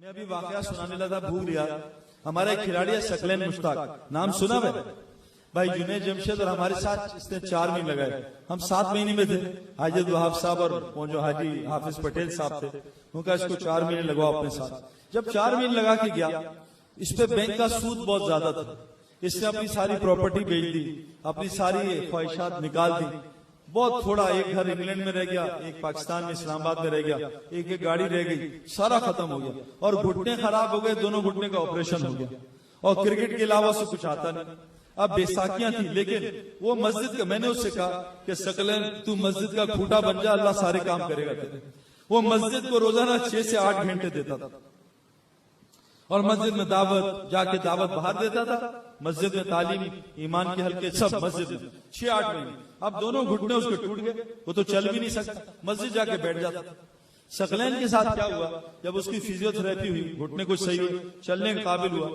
मैं अभी वाकया सुनाने लगा भूल गया। हमारा एक खिलाड़ी है सकलैन मुश्ताक, नाम सुना है भाई। जुनैद जमशेद और हमारे साथ इसने 4 महीने लगाए। हम 7 महीने में थे। हाजी वहाब साहब और वो जो हाजी हाफिज पटेल साहब थे, उनका इसको 4 महीने लगवाओ अपने साथ। जब 4 महीने लगा के गया, इस पे बैंक का सूद बहुत ज्यादा था। इसने अपनी सारी प्रॉपर्टी बेच दी, अपनी सारी ख्वाहिशात निकाल दी। बहुत थोड़ा, एक घर इंग्लैंड में रह गया, एक पाकिस्तान में इस्लामाबाद में रह गया, एक गाड़ी रह गई, सारा खत्म हो गया। और घुटने खराब हो गए, दोनों घुटने का ऑपरेशन हो गया। और क्रिकेट के अलावा से कुछ आता नहीं। अब बेसाखियां थी, लेकिन वो मस्जिद का, मैंने उससे कहा कि सकलैन तू मस्जिद का खूंटा बन जा, अल्लाह सारे काम करेगा तेरे। वो मस्जिद को रोजाना 6 से 8 घंटे देता था और मस्जिद में दावत, जाके दावत बाहर देता था, मस्जिद में तालीम, ईमान के हल्के सब मस्जिद में 6-8 महीने। अब दोनों घुटने उसके टूट गए, वो तो चल भी नहीं सकता, मस्जिद जाके बैठ जाता। सकलैन के साथ क्या हुआ, जब उसकी फिजियोथेरेपी हुई, घुटने कुछ सही हुए, चलने के काबिल हुआ,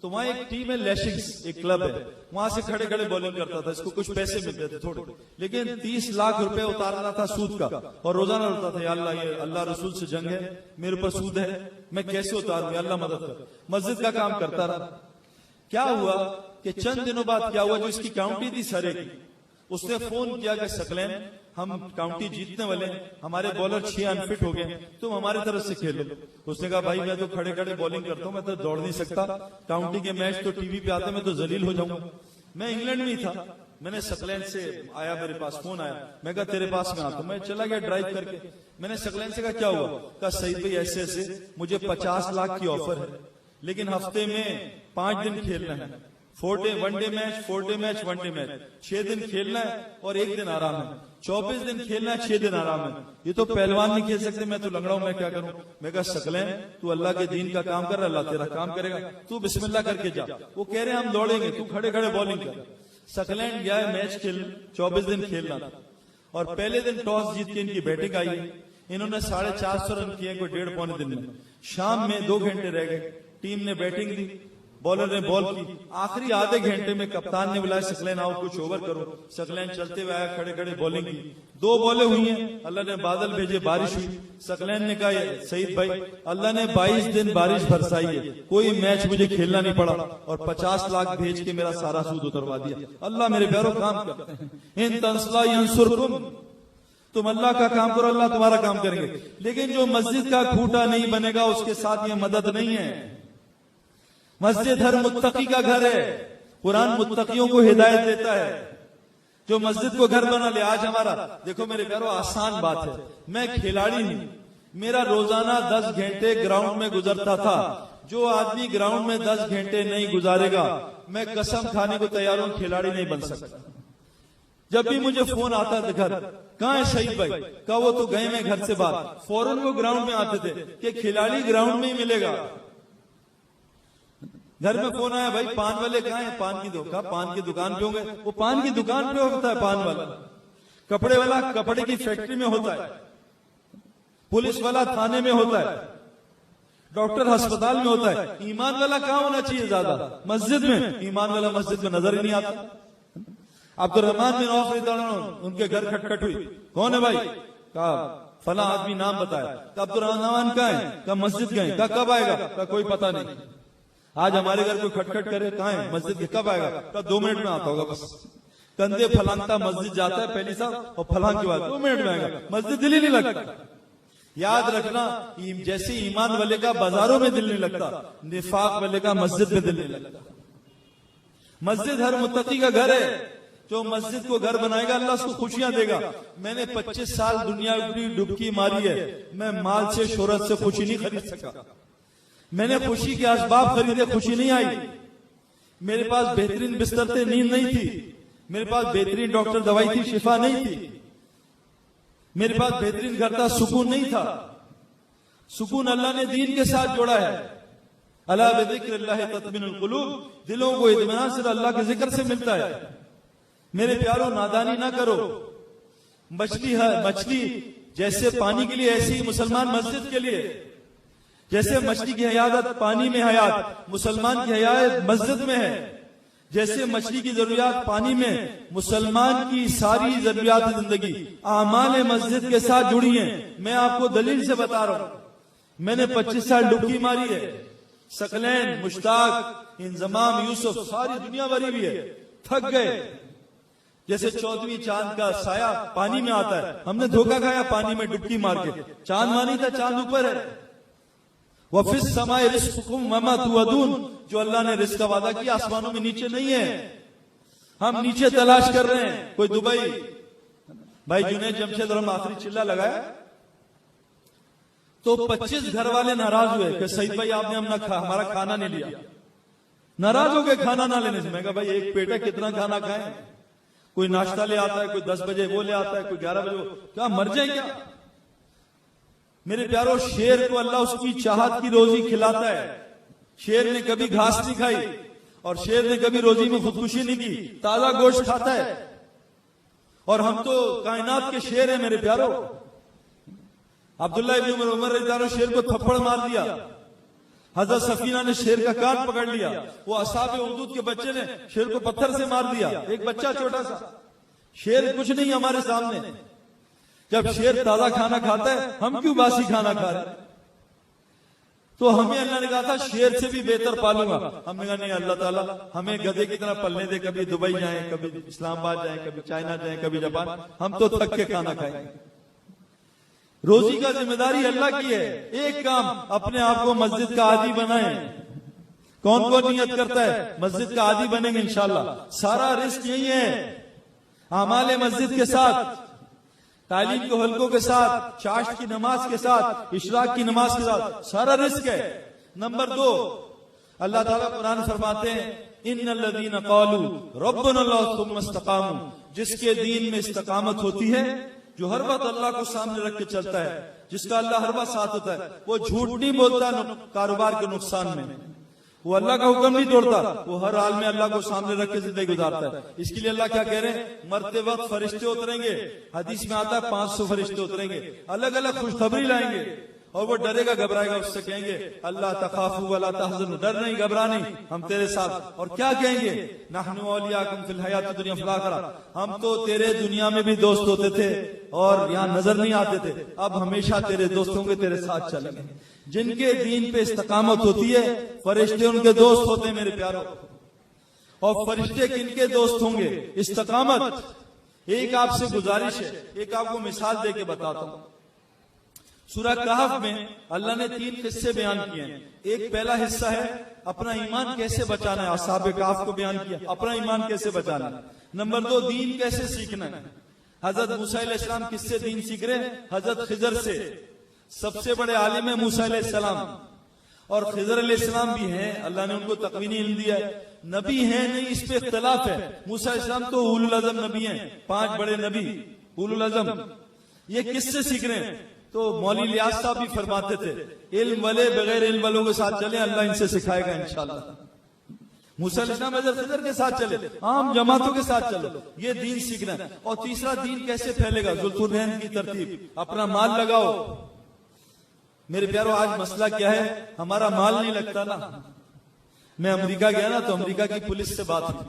तो वहां एक टीम है लैशिंग्स, एक क्लब है, वहां से खड़े खड़े बॉलिंग करता था। इसको कुछ पैसे मिलते थे थोड़े, लेकिन 30 लाख रुपए उतारना था सूद का। और रोजाना रोता था, या अल्लाह, ये अल्लाह रसूल से जंग है, मेरे ऊपर सूद है, मैं कैसे उतारूं, अल्लाह मदद कर। मस्जिद का काम करता रहा। क्या हुआ कि चंद दिनों बाद क्या हुआ, जो इसकी काउंटी थी सरे की, उसने फोन किया कि सकलैन हम काउंटी जीतने वाले हैं, हमारे बॉलर 6 अनफिट हो गए, तुम हमारी तरफ से खेलो। उसने कहा भाई मैं तो खड़े खड़े बॉलिंग करता हूँ, मैं तो दौड़ नहीं सकता, काउंटी के मैच तो टीवी पे आते, मैं तो जलील हो जाऊंगा। मैं इंग्लैंड में ही था, मैंने सकलैन से आया, मेरे पास फोन आया, मैं कहा तेरे पास में आता हूं। मैं चला गया ड्राइव करके। मैंने सकलैन से कहा क्या हुआ, कहा सईद भाई ऐसे ऐसे मुझे 50 लाख की ऑफर है, लेकिन हफ्ते में 5 दिन खेलना है, 4 day 1 day match, 4 day match, 1 day match, 6 दिन खेलना है और 1 दिन आराम है, 24 दिन खेलना है, 6 दिन आराम है। ये तो पहलवान नहीं खेल सकते, मैं तो लंगड़ा हूं, मैं क्या करूं। मैं कहा सकलैन तू अल्लाह के दीन का काम कर रहा, अल्लाह तेरा काम करेगा, तू बिस्मिल्लाह करके जा। वो कह रहे हैं हम दौड़ेंगे, तू खड़े खड़े बॉलिंग कर। सकलैन गया है मैच खेल, 24 दिन खेलना था। और पहले दिन टॉस जीत के इनकी बैटिंग आई, इन्होंने 450 रन किए, कोई 1.5-पौने दिन में। शाम में 2 घंटे रह गए, टीम ने बैटिंग दी, बॉलर ने बॉल की। आखिरी आधे घंटे में कप्तान ने बुलाया सकलैन आओ कुछ ओवर करो। सकलैन चलते हुए आया, खड़े खड़े बॉलिंग की, 2 बॉलें हुई हैं, अल्लाह ने बादल भेजे, बारिश हुई। सकलैन ने कहा सईद भाई अल्लाह ने 22 दिन बारिश बरसाई है, कोई मैच मुझे खेलना नहीं पड़ा और 50 लाख भेज के मेरा सारा सूद उतरवा दिया। अल्लाह मेरे पैरों काम करते हैं। इन तंसला यंसुरकुम, तुम अल्लाह का काम करो, अल्लाह तुम्हारा काम करेंगे। लेकिन जो मस्जिद का खूंटा नहीं बनेगा, उसके साथ ये मदद नहीं है। मस्जिद हर मुत्तकी का घर है, कुरान मुत्तकियों को हिदायत देता है। जो मस्जिद को घर बना ले, आज हमारा देखो मेरे प्यारो आसान बात है, मैं खिलाड़ी हूं, मेरा रोजाना 10 घंटे ग्राउंड में गुजरता था। जो आदमी ग्राउंड में 10 घंटे नहीं गुजारेगा, मैं कसम खाने को तैयार हूं, खिलाड़ी नहीं बन सकता। जब भी मुझे फोन आता था घर, कहाँ है सईद भाई, कहा वो तो गए मैं घर से बाहर, फौरन वो ग्राउंड में आते थे कि खिलाड़ी ग्राउंड में ही मिलेगा। घर में फोन आया, भाई पान वाले कहाँ है, पान की दुकान, पान की दुकान पे होंगे। वो पान की दुकान पे होता है पान वाला, कपड़े वाला कपड़े की फैक्ट्री में होता है, पुलिस वाला थाने में होता है, डॉक्टर अस्पताल में होता है। ईमान वाला कहाँ होना चाहिए ज्यादा, मस्जिद में। ईमान वाला मस्जिद में नजर ही नहीं आता। अब्दुर्रहमान बिन औफ रज़ियल्लाहु, उनके घर खटखट हुई, कौन है भाई, कहा फला आदमी, नाम बताया। अब्दुर्रहमान कहाँ है, कहा मस्जिद गए। कहा कब आएगा, कहा कोई पता नहीं। आज हमारे घर कोई खटखट करे, कहाँ है, मस्जिद के, कब आएगा, कहा 2 मिनट में आता होगा बस। कंधे फलांगता मस्जिद जाता है पहली साहब, और फलांग के बाद 2 मिनट में आएगा, मस्जिद दिल ही नहीं लगता। याद रखना, जैसे ईमान वाले का बाजारों में दिल नहीं लगता, निफाक वाले का मस्जिद में दिल नहीं लगता। मस्जिद हर मुत्तकी का घर है। जो मस्जिद को घर बनाएगा, अल्लाह उसको खुशियां देगा। मैंने 25 साल दुनिया की डुबकी मारी है, मैं माल से शोहरत से खुशी नहीं खरीद सका। मैंने खुशी के असबाब खरीदे, खुशी नहीं आई। मेरे पास बेहतरीन बिस्तर थे, नींद नहीं थी। मेरे पास बेहतरीन डॉक्टर दवाई थी, शिफा नहीं थी। मेरे पास बेहतरीन घर था, सुकून नहीं था। सुकून अल्लाह ने दीन के साथ जोड़ा है। अला बिज़िक्रिल्लाहि तत्मिनुल कुलूब, दिलों को इत्मीनान सिर्फ अल्लाह के जिक्र से मिलता है। मेरे प्यारों, नादानी ना करो। मछली जैसे पानी के लिए, ऐसी मुसलमान मस्जिद के लिए। जैसे मछली की हयात पानी में हयात, मुसलमान की हयात मस्जिद में है। जैसे मछली की जरूरियात पानी में, मुसलमान की सारी जरूरियात जिंदगी आमाल मस्जिद के साथ जुड़ी हैं। मैं आपको दलील से बता रहा हूं। मैंने 25 साल डुबकी मारी है। सकलैन, मुश्ताक, इंजमाम, यूसुफ, सारी दुनिया भरी भी है, थक गए। जैसे 14वीं चांद का साया पानी में आता है, हमने धोखा खाया पानी में डुबकी मार के। चांद मानी था, चांद ऊपर है। वफिस समाए रिस्कुम वमा तुअदून, जो अल्लाह ने रिस्क का वादा किया आसमानों में नीचे नहीं है, हम नीचे तलाश कर रहे हैं। कोई दुबई, भाई जुनैद जमशेद और हम आखिरी चिल्ला लगाया तो 25 घर वाले नाराज हुए कि सईद भाई आपने हमारा खाना नहीं लिया। नाराज हो गए खाना ना लेने से। मैं कहा भाई एक पेट है, कितना खाना खाएं? कोई नाश्ता ले आता है, कोई 10 बजे वो ले आता है, कोई 11 बजे, क्या मर जाए क्या? मेरे प्यारो, शेर को अल्लाह उसकी चाहत की रोजी खिलाता है। शेर ने कभी घास नहीं खाई और शेर ने कभी रोजी में खुदकुशी नहीं की, ताजा गोश्त खाता है। और हम तो कायनात के शेर हैं मेरे प्यारो। अब्दुल्लाह इब्न उमर रज़ियल्लाहु शेर को थप्पड़ मार दिया, हजरत सफीना ने शेर का कान पकड़ लिया, वो असहाबे उहद के बच्चे ने शेर को पत्थर से मार दिया, एक बच्चा छोटा सा। शेर कुछ नहीं हमारे सामने। जब शेर ताजा खाना खाता है, हम क्यों बासी खाना खा रहे? तो हमें अल्लाह ने कहा था शेर से भी बेहतर पालूंगा। हमने कहा नहीं, अल्लाह ताला हमें गधे की तरह पलने दे, कभी दुबई जाए, कभी इस्लामाबाद जाए, कभी चाइना जाए, कभी जापान, हम तो थक के खाना खाएंगे। रोजी का जिम्मेदारी अल्लाह की है। एक काम, अपने आप को मस्जिद का आदी बनाए। कौन कौन नियत करता है मस्जिद का आदी बनेंगे इंशाल्लाह? सारा रिस्क यही है, आमाले मस्जिद के साथ, तालीम के हल्कों के साथ, चाश्त की नमाज के साथ, इशराक की नमाज के साथ, सारा रिस्क है। नंबर 2, अल्लाह ताला कुरान फरमाते हैं इन्नल्लज़ीना क़ालू रब्बुनल्लाहु सुम्मा इस्तक़ामू, जिसके दीन में इस्तकामत होती है, जो हर वक्त अल्लाह को सामने रख के चलता है, जिसका अल्लाह हर वक्त साथ होता है, वो झूठ नहीं बोलता कारोबार के नुकसान में, वो अल्लाह का हुक्म नहीं तोड़ता, वो हर हाल में अल्लाह को सामने रख के जिंदगी गुजारता है। इसके लिए अल्लाह क्या कह रहे हैं? मरते वक्त फरिश्ते उतरेंगे, हदीस में आता है 500 फरिश्ते उतरेंगे, अलग अलग खुशखबरी लाएंगे, और वो डरेगा घबराएगा, उससे कहेंगे अल्लाह तखाफू वला तहज़नु, डर नहीं घबरा नहीं, हम तेरे साथ। और क्या कहेंगे? नहनु औलियाकुम फिल हयातिद दुनिया फिल आखिरह, हम तो तेरे दुनिया में भी दोस्त होते थे और यहाँ नजर नहीं आते थे, अब हमेशा तेरे दोस्त होंगे, तेरे साथ चलेंगे। जिनके दीन पे इस्तकामत होती है, फरिश्ते उनके दोस्त होते हैं मेरे प्यारो। और फरिश्ते किनके दोस्त होंगे? इस्तकामत। एक आपसे गुजारिश है, एक आपको मिसाल दे के बताता हूं। सूरह कहफ में अल्लाह ने 3 हिस्से बयान किए हैं। एक पहला हिस्सा है अपना ईमान कैसे बचाना है, असहाबे कहफ को बयान किया, अपना ईमान कैसे बचाना है। नंबर 2, दीन कैसे सीखना है। हजरत मूसा अलैहिस्सलाम किससे दीन सीख रहे? हजरत खिजर से। सबसे बड़े आलिम है मूसा अलैहिस्सलाम, और खिजर अलैहिस्सलाम भी हैं, अल्लाह ने उनको तकवीनी इल्म दिया है। नबी है नहीं, इस पे इख्तिलाफ है। मूसा अलैहिस्सलाम तो उलुल अज़म नबी हैं, 5 बड़े नबी उलुल अज़म। ये किससे सीख रहे हैं? तो मौली लियास साहब भी फरमाते थे इल्म वाले बगैर इल्म वालों के साथ चले, अल्लाह इनसे सिखाएगा इंशाल्लाह। मूसा अलैहिस्सलाम हज़रत खिजर के साथ चले, आम जमातों के साथ चलो, ये दीन सीखना है। और तीसरा, दीन कैसे फैलेगा? ज़ुल्कुरनैन की तरतीब, अपना माल लगाओ। मेरे प्यारो, आज मसला क्या है? हमारा माल नहीं लगता ना। मैं अमेरिका गया ना, तो अमेरिका की पुलिस से बात हुई,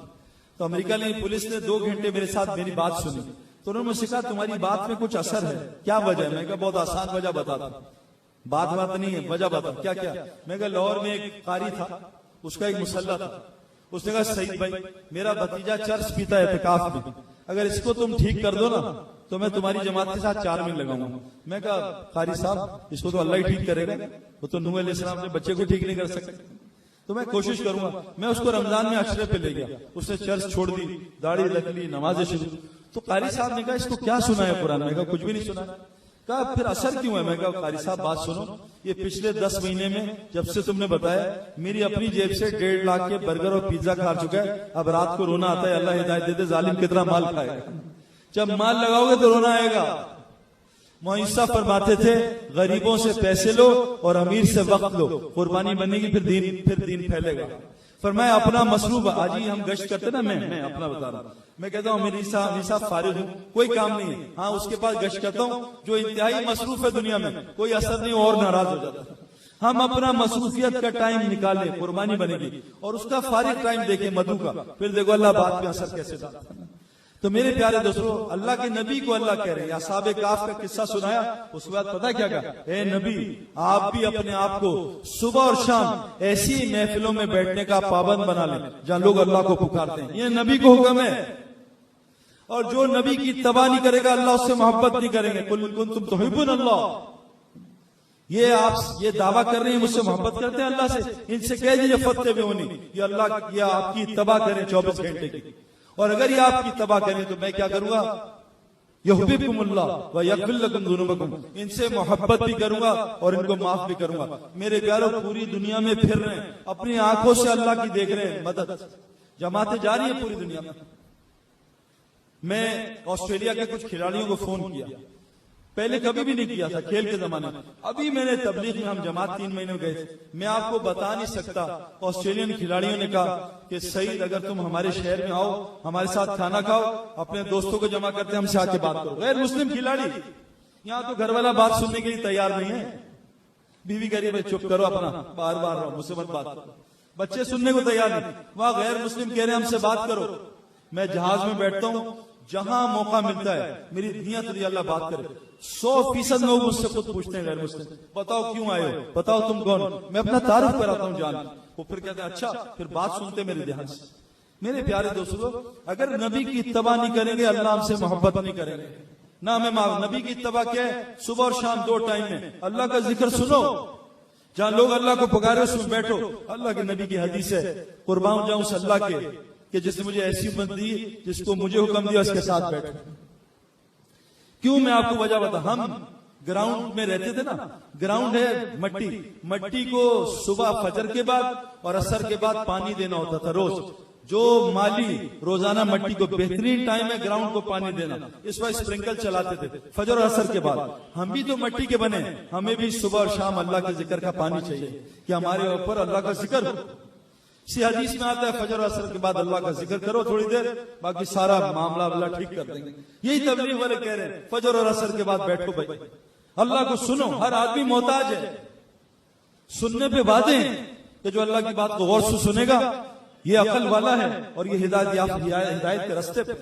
तो अमेरिका की पुलिस ने 2 घंटे मेरे साथ मेरी बात सुनी। तो उन्होंने मुझसे कहा तुम्हारी बात में कुछ असर है, क्या वजह है? मैं कहा बहुत आसान वजह बताता, बात नहीं है, वजह बता। क्या क्या? मैं कहा लाहौर में एक कारी था, उसका एक मुसल्ला था, उसने कहा सईद भाई मेरा भतीजा चर्च पीता है एतिकाफ में, अगर इसको तुम ठीक कर दो ना तो मैं तुम्हारी जमात के साथ 4 मील लगाऊंगा। मैं कहा कारी साहब इसको तो अल्लाह ही ठीक करेगा, वो तो नूह अलैहिस्सलाम अपने बच्चे को ठीक नहीं कर सकते, तो मैं कोशिश करूंगा। मैं उसको रमजान में अशरे पे ले गया, उसने चर्च छोड़ दी, दाढ़ी रख ली, नमाजें शुरू। तो कारी साहब ने कहा इसको क्या सुना है कुरान? मैं कहा कुछ भी नहीं सुना। कहा फिर असर क्यों है? मैं कहा कारी साहब बात सुनो, ये पिछले 10 महीने में जब से तुमने बताया, मेरी अपनी जेब से 1.5 लाख के बर्गर और पिज्जा खा चुका है। अब रात को रोना आता है, अल्लाह हिदायत दे दे, जालिम कितना माल खाएगा। जब माल लगाओगे तो रोना आएगा। मुईसा फरमाते थे गरीबों से पैसे लो और अमीर से वक्त लो, कुर्बानी बनेगी, फिर दीन फैलेगा। फरमाया अपना मसरूफ। आज ही हम गश्त करते ना, मैं अपना बता रहा हूँ, मैं कहता हूँ मेरी साहब फारिग हूँ, कोई काम नहीं है, हाँ उसके पास गश्त करता हूँ जो इंतहाई मसरूफ है दुनिया में, कोई असर नहीं और नाराज हो जाता है। हम अपना मसरूफियत का टाइम निकाले, कुर्बानी बनेगी, और उसका फारिग टाइम देखे मधु का, फिर देखो अल्लाह बात में असर कैसे डालता है। तो मेरे प्यारे दोस्तों, अल्लाह के नबी को अल्लाह कह रहे हैं, असहाबे काफ का किस्सा सुनाया, उसके बाद पता क्या कहा, ए नबी आप भी अपने आप को सुबह और शाम ऐसी महफिलों में बैठने का पाबंद बना लें जहां लोग अल्लाह को पुकारते हैं। ये नबी को हुक्म है। और जो नबी की इत्तबा नहीं करेगा, अल्लाह उससे मोहब्बत नहीं करेंगे। कुल कुंतुम तुहिब्बुन अल्लाह, ये आप ये दावा कर रहे हैं मुझसे मोहब्बत करते हैं अल्लाह से, इनसे कह दीजिए फत्ते में होनी, ये अल्लाह ये आपकी इत्तबा करें 24 घंटे की। और अगर ये आपकी इत्तबा करें तो मैं क्या करूंगा, युहिब्बुकुमुल्लाह व यग़फिर लकुम ज़ुनूबकुम, इनसे मोहब्बत भी करूंगा और इनको माफ भी करूंगा। मेरे प्यारों, पूरी दुनिया में फिर रहे हैं, अपनी आंखों से अल्लाह की देख रहे हैं मदद, जमातें जा रही है पूरी दुनिया में। मैं ऑस्ट्रेलिया के कुछ खिलाड़ियों को फोन किया, पहले कभी भी नहीं किया था खेल के जमाने में। अभी मैंने तबलीग में हम जमात 3 महीने गए थे, मैं आपको बता नहीं सकता। ऑस्ट्रेलियन खिलाड़ियों ने कहा कि सईद अगर तुम हमारे शहर में आओ, हमारे साथ खाना खाओ, अपने दोस्तों को जमा करते हमसे आके बात करो। गैर मुस्लिम खिलाड़ी, यहाँ तो घर वाला बात सुनने के लिए तैयार नहीं है। बीवी कह रही है चुप करो अपना, बार बार रहो, मुझसे मत बात करो। बच्चे सुनने को तैयार नहीं, वहां गैर मुस्लिम कह रहे हैं हमसे बात करो। मैं जहाज में बैठता हूँ, जहां मौका मिलता है मेरी नियत रही अल्लाह बात करे। 100% लोग मुझसे खुद पूछते हैं गैर मुस्लिम, बताओ क्यों आए हो, बताओ तुम कौन। मैं अपना तारुफ कराता हूँ जान, वो फिर कहते हैं अच्छा, फिर बात सुनते मेरे ध्यान से। मेरे प्यारे दोस्तों, अगर नबी की इत्तबा नहीं करेंगे, अल्लाह हमसे मोहब्बत नहीं करेंगे ना। हमें नबी की इत्तबा क्या है, सुबह और शाम 2 टाइम में अल्लाह का जिक्र सुनो, जहां लोग अल्लाह को पुकारे उसमें बैठो। अल्लाह के नबी की हदीस है, कुर्बान जाऊं उस अल्लाह के कि जिसने मुझे ऐसी उम्मत दी, जिसको मुझे हुक्म दिया उसके साथ बैठो। क्यों, मैं आपको वजह बता। हम ग्राउंड में रहते थे ना, ग्राउंड है मट्टी, मट्टी को सुबह फजर के बाद और असर के बाद पानी देना होता था रोज। जो माली रोजाना मट्टी को, बेहतरीन टाइम है ग्राउंड को पानी देना, इस वक्त स्प्रिंकल चलाते थे फजर और असर के बाद। हम भी तो मट्टी के बने, हमें भी सुबह और शाम अल्लाह के जिक्र का पानी चाहिए कि हमारे ऊपर अल्लाह का जिक्र हो। इसी हदीस में आता है फजर और असर के बाद अल्लाह का जिक्र करो थोड़ी देर, बाकी सारा मामला अल्लाह ठीक कर देंगे। यही तबलीग वाले कह रहे हैं, फजर और असर के बाद बैठो भाई, अल्लाह को सुनो। हर आदमी मोहताज है, सुनने पे वादे हैं कि जो अल्लाह की बात को गौर से सुनेगा ये अकल वाला है और ये हिदायत के रास्ते पे।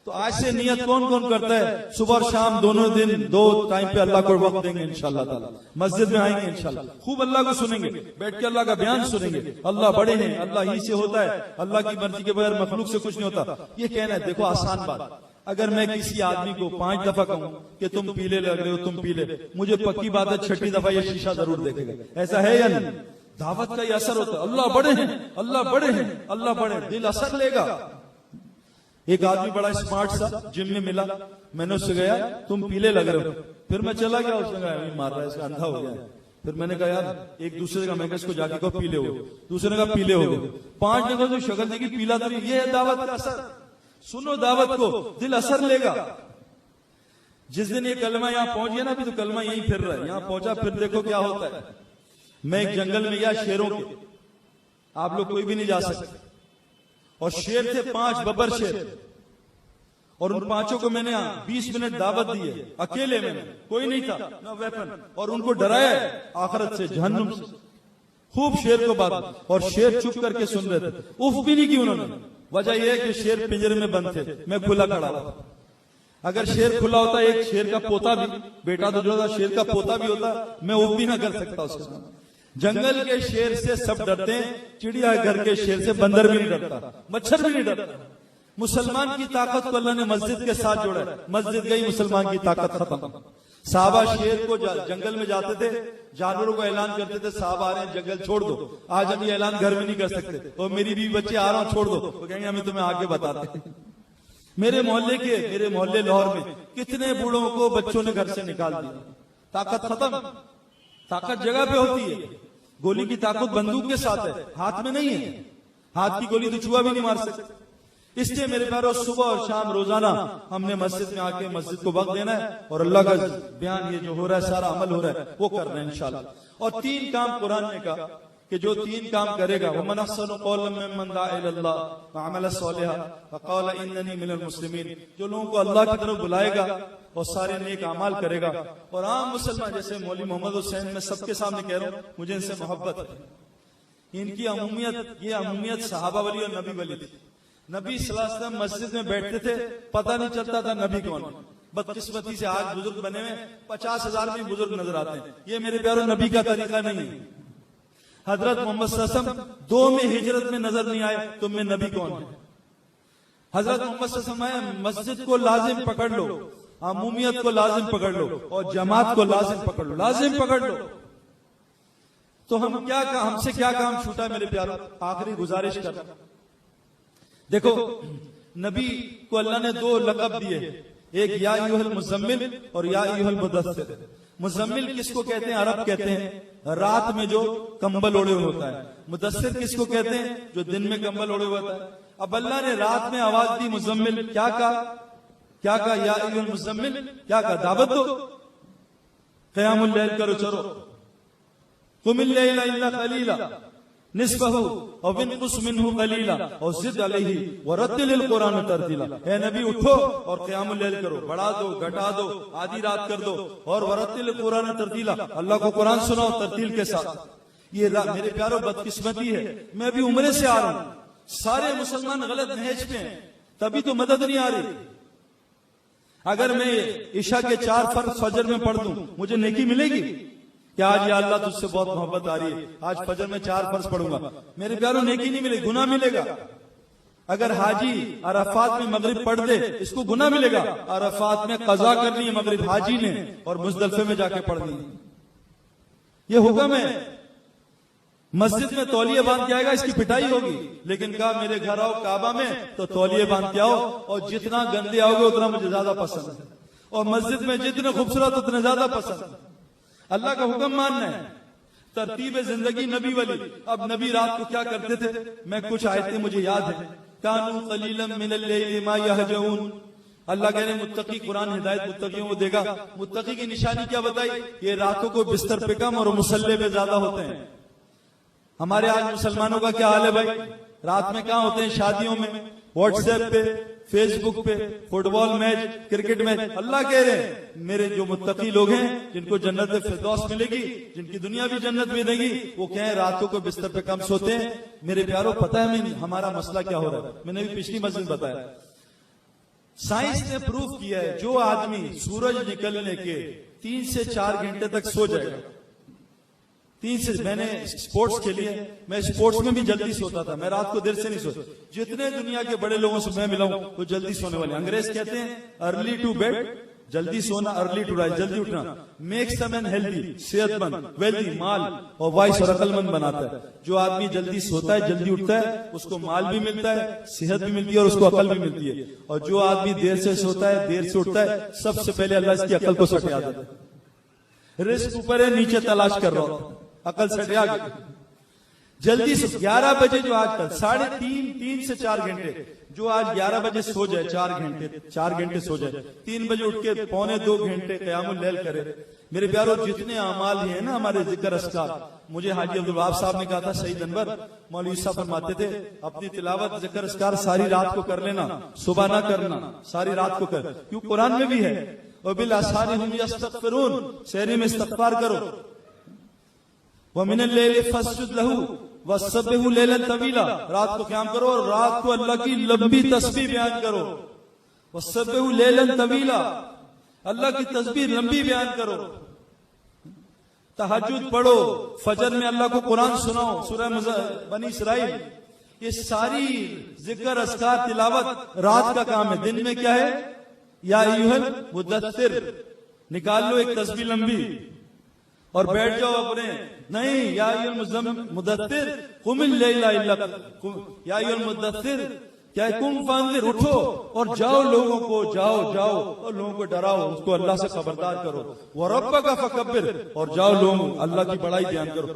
तो आज से नियत कौन कौन करता है, सुबह और शाम दोनों दिन 2 टाइम पे अल्लाह को वक्त देंगे इंशाअल्लाह ताला। मस्जिद में आएंगे इंशाअल्लाह, खूब अल्लाह को सुनेंगे, बैठ के अल्लाह का बयान सुनेंगे। अल्लाह बड़े हैं, अल्लाह ही से होता है, अल्लाह की मर्जी के बगैर मखलूक से कुछ नहीं होता। ये कहना है, देखो आसान बात, अगर मैं किसी आदमी को 5 दफा कहूं कि तुम पीले लग रहे हो, तुम पीले, मुझे पक्की बात है 6ठी दफा ये शीशा जरूर देखेगा। ऐसा है या नहीं? दावत का ये असर होता है। अल्लाह बड़े हैं, अल्लाह बड़े हैं, अल्लाह बड़े, दिल असर लेगा। एक आदमी बड़ा स्मार्ट सा जिम में मिला, मैंने उससे गया तुम पीले लग रहे हो, फिर मैं चला गया, उसने कहा मार रहा है, इसका अंधा हो गया। फिर मैंने कहा यार एक दूसरे का, मैं इसको जाके कहो पीले हो, दूसरे का पीले हो गए, 5 जगह जो शक्ल देखी पीला तो ये है दावत का असर। सुनो दावत को, दिल असर लेगा। जिस दिन ये कलमा यहाँ पहुंच गया ना, अभी तो कलमा यहीं फिर रहा है, यहाँ पहुंचा, फिर देखो क्या होता है। मैं एक जंगल में गया शेरों के, आप लोग कोई भी नहीं जा सकते, और शेर थे 5 बब्बर शेर, और उन 5 को मैंने 20 मिनट दावत दी है, अकेले में, कोई नहीं था, ना वेपन, और उनको डराया आखिरत से, जहन्नुम से। खूब शेर को बात, और शेर चुप करके सुन रहे थे, उफ भी नहीं की उन्होंने। वजह यह है कि शेर पिंजरे में बंद थे, मैं खुला खड़ा था। अगर शेर खुला होता, एक शेर का पोता भी, बेटा तो जो था शेर का पोता भी होता, मैं उफ भी ना कर सकता उसके सामने। जंगल के शेर से सब डरते हैं, चिड़िया घर के शेर से बंदर भी नहीं डरता, मच्छर भी नहीं डरता। मुसलमान की ताकत को अल्लाह ने मस्जिद के साथ जोड़ा है, मस्जिद गई मुसलमान की ताकत खत्म। साहबा शेर को जंगल में जाते थे, जानवरों को ऐलान करते थे साहब आ रहे हैं, जंगल छोड़ दो। आज हम ये ऐलान घर में नहीं कर सकते, और मेरी बीवी बच्चे आ रहा हूं छोड़ दो, तो कहेंगे हमें तुम्हें आगे बताते। मेरे मोहल्ले लाहौर में कितने बूढ़ों को बच्चों ने घर से निकाल दिया, ताकत खत्म। ताकत जगह पे होती है, गोली की ताकत बंदूक के साथ है, हाथ में नहीं है। हाथ की गोली तो चूहा भी नहीं मार सकते। इसलिए मेरे प्यारों, सुबह और शाम रोजाना हमने मस्जिद में आके मस्जिद को वक्त देना है, और अल्लाह का बयान ये जो हो रहा है, सारा अमल हो रहा है, वो करना है इंशाल्लाह। और 3 काम कुरान ने कहा कि जो 3 काम करेगा, वो मन अहसनु कौलन मिम्मन दआ इलल्लाह व अमल सालिहा व क़ाल इन्ननी मिनल मुस्लिमीन, जो लोगों को अल्लाह की तरफ बुलाएगा और सारे नेक अमाल करेगा। और आम मुसलमान जैसे मौलवी मोहम्मद हुसैन, मैं सबके सामने कह रहा हूँ, मुझे इनसे मोहब्बत है। इनकी अमूमियत, ये अमूमियत सहाबा वली और नबी वली थी। नबी सल्लल्लाहु अलैहि वसल्लम मस्जिद में बैठते थे, पता नहीं चलता था नबी कौन है। बदकिस्मती से आज बुजुर्ग बने हुए 50,000 में बुजुर्ग नजर आते हैं। ये मेरे प्यारों नबी का तरीका नहीं है। हजरत मोहम्मद सल्लल्लाहु अलैहि वसल्लम 2 में हिजरत में नजर नहीं आए, तुम में नबी कौन है? हजरत मोहम्मद सल्लल्लाहु अलैहि वसल्लम मस्जिद को लाजिम पकड़ लो, अमूमियत को लाजिम पकड़ लो और जमात को लाजिम पकड़ लो, लाजिम पकड़ लो। तो हमसे क्या काम छूटा मेरे प्यारों? आखिरी गुजारिश कर, देखो नबी को अल्लाह ने 2 लक़ब दिए, एक या अय्युहल मुज़म्मिल और या अय्युहल मुदस्सिर। मुज़म्मिल किसको कहते हैं? अरब कहते हैं रात में जो कंबल ओढ़े हुए होता है। मुदस्सिर किसको कहते हैं? जो दिन में कंबल ओढ़े हुए होता है। अब अल्लाह ने रात में आवाज दी मुज़म्मिल, क्या कहा? या अय्युहल मुज़म्मिल, क्या कहा? दावत दो, क़यामुल लैल करो, चलो, कुमिल लैला इल्ला क़लीला निस्फहु औ बिनकुस मिन्हु क़लीला और ज़िद अलैहि वरत्तिलिल कुरान तरतीला। ए नबी उठो और क़यामुल लैल करो, बढ़ा दो, घटा दो, आधी रात कर दो और वरत्तिलिल कुरान तरतीला, अल्लाह को कुरान सुनाओ तरतील के साथ। ये मेरे प्यारों बदकिस्मती है, मैं अभी उम्रे से आ रहा हूं, सारे मुसलमान गलत नहज पे हैं, तभी तो मदद नहीं आ रही। अगर मैं ईशा के 4 फर्ज फजर में पढ़ दूं, मुझे नेकी मिलेगी क्या? आज या अल्लाह तुझसे बहुत मोहब्बत आ रही है, आज फजर में 4 फर्ज पढ़ूंगा, मेरे प्यारों नेकी नहीं मिलेगी, गुनाह मिलेगा। अगर हाजी अराफात में मगरिब पढ़ दे, इसको गुनाह मिलेगा। अराफात में कजा करनी है मगरिब हाजी ने और मुजदलफे में जाके पढ़नी है, ये हुक्म है। मस्जिद में तौलिया बांध के आएगा, इसकी पिटाई होगी, लेकिन कहा मेरे घर आओ काबा में तो तौलिए बांध के आओ, और जितना गंदे आओगे उतना मुझे ज्यादा पसंद है, और मस्जिद में जितने खूबसूरत उतने ज्यादा पसंद है। अल्लाह का हुक्म मानना है, तरतीब जिंदगी नबी वाली। अब नबी रात को क्या करते थे? मैं कुछ आयतें मुझे याद है। कानू कलीलन मिनल लैली मा यहजऊन, अल्लाह कह रहे मुत्तकी, कुरान हिदायत मुत्तकियों को देगा। मुत्तकी की निशानी क्या बताई? ये रातों को बिस्तर पे कम और मुसल्ले पे ज्यादा होते हैं। हमारे आज मुसलमानों का क्या हाल है भाई? रात में कहां होते हैं? शादियों में, व्हाट्सएप पे, फेसबुक पे, फुटबॉल मैच, क्रिकेट मैच। अल्लाह कह रहे हैं मेरे जो मुत्तकी लोग हैं, जिनको जन्नत फिरदौस मिलेगी, जिनकी दुनिया भी जन्नत मिलेगी, वो कहें रातों को बिस्तर पे कम सोते हैं। मेरे प्यारों पता है हमारा मसला क्या हो रहा है? मैंने भी पिछली मस्जिद में बताया, साइंस ने प्रूफ किया है जो आदमी सूरज निकलने के 3 से 4 घंटे तक सो जाएगा, 3 से, मैंने स्पोर्ट्स खेली है, मैं स्पोर्ट्स में भी जल्दी सोता था, मैं रात को देर से नहीं सोता। जितने दुनिया के बड़े लोगों से मैं मिला हूं वो जल्दी सोने वाले। अंग्रेज कहते हैं अर्ली टू बेड, जल्दी सोना, अर्ली टू राइज, जल्दी उठना, मेक्स अ मैन हेल्दी, सेहतमंद, वेल्दी, माल और वाइस और अकलमंद बनाता है। जो आदमी जल्दी सोता है, जल्दी उठता है, उसको माल भी मिलता है, सेहत भी मिलती है और उसको अकल भी मिलती है। और जो आदमी देर से सोता है, देर से उठता है, सबसे पहले अल्लाह इसकी अकल को सटिया देता है। रिस्क ऊपर है, नीचे तलाश कर रहा हो, अकल सटिया गई। जल्दी से 11 बजे, जो आजकल 3.5 से 4 घंटे, जो आज 11 बजे सो जाए, 4 घंटे सो जाए, 3 बजे उठ के 1.25 घंटे क़यामुल लैल करे। मेरे प्यारों जितने अमाल हैं ना हमारे जिक्र अस्कार, मुझे हाजी अब्दुल वहाब साहब ने कहा था, सईद अनवर मौलवी साहब फरमाते थे अपनी तिलावत जिक्र अस्कार सारी रात को कर लेना, सुबह ना करना, सारी रात को कर, क्यों कुरान में भी है, और बिल असहारी हुम यस्तगफिरून, सहरी में इस्तिग़फार करो, वमिनल लैली फस्जुद लहू वसब्बिहू लैलन तवीला, रात को क़याम करो और रात को अल्लाह की लंबी तस्बीह बयान करो। वसब्बिहू लैलन तवीला, अल्लाह की तस्बीह लंबी बयान करो। तहज्जुद पढ़ो, फजर में अल्लाह को कुरान सुनाओ, सूरह बनी इसराइल। ये सारी जिक्र अस्कार तिलावत रात का काम है। दिन में क्या है? या अय्युहल मुदस्सिर, निकाल लो एक तस्बीह लंबी और बैठ जाओ अपने। नहीं, या अय्युहल मुदस्सिर कुमिल लैला इल्ला, या अय्युहल मुदस्सिर क्या है? कुम फांदिर, उठो और जाओ, लोगों को जाओ और लोगों को डराओ, उसको अल्लाह से खबरदार करो। व रब्बका फकब्बिर, और जाओ लोगों अल्लाह की बड़ाई बयान करो।